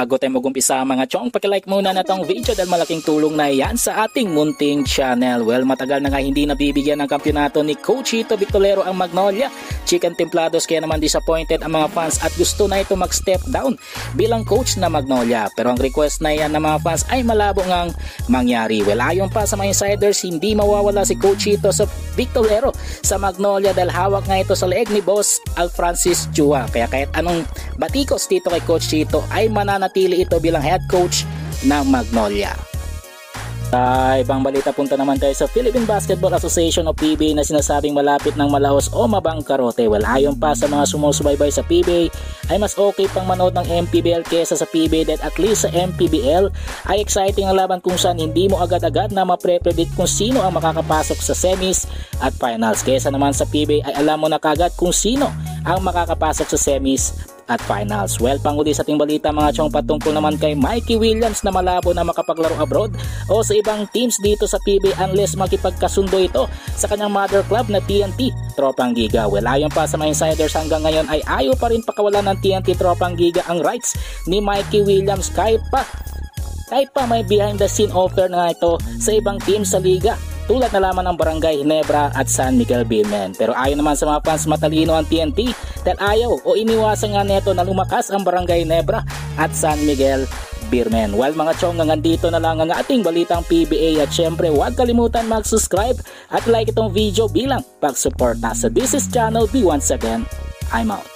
Bago tayo mag-umpisa mga chong, pakilike muna na tong video dahil malaking tulong na yan sa ating munting channel. Well, matagal na nga hindi nabibigyan ng kampyonato ni Coach Chito Victolero ang Magnolia Chicken Templados, kaya naman disappointed ang mga fans at gusto na ito mag-step down bilang coach na Magnolia. Pero ang request na yan ng mga fans ay malabo ngang mangyari. Well, ayon pa sa mga insiders, hindi mawawala si Coach Chito sa Victolero sa Magnolia dahil hawak nga ito sa leeg ni Boss Alfrancis Chua. Kaya kahit anong batikos dito kay Coach Chito ay mananatili ito bilang head coach ng Magnolia. Sa ibang balita, punta naman tayo sa Philippine Basketball Association o PBA na sinasabing malapit ng malaos o mabangkarote. Well, ayon pa sa mga sumusubaybay sa PBA ay mas okay pang manood ng MPBL kesa sa PBA dahil at least sa MPBL ay exciting ang laban kung saan hindi mo agad-agad na mapre-predict kung sino ang makakapasok sa semis at finals. Kesa naman sa PBA ay alam mo na kagad kung sino ang makakapasok sa semis at finals. Well, panguli sa ating balita mga chong, patungkol naman kay Mikey Williams na malabo na makapaglaro abroad o sa ibang teams dito sa PBA unless makipagkasundo ito sa kanyang mother club na TNT Tropang Giga. Well, ayon pa sa mga insiders, hanggang ngayon ay ayaw pa rin pakawalan ng TNT Tropang Giga ang rights ni Mikey Williams kahit pa may behind the scene offer na ito sa ibang teams sa liga tulad na lamang ng Barangay Ginebra at San Miguel Beermen. Pero ayon naman sa mga fans, matalino ang TNT dahil ayaw o iniwasan nga neto na lumakas ang Barangay Ginebra at San Miguel Beermen. Well mga chong, dito na lang ang ating balitang PBA at syempre huwag kalimutan mag-subscribe at like itong video bilang pag-suporta sa This is Channel B. Once again, I'm out.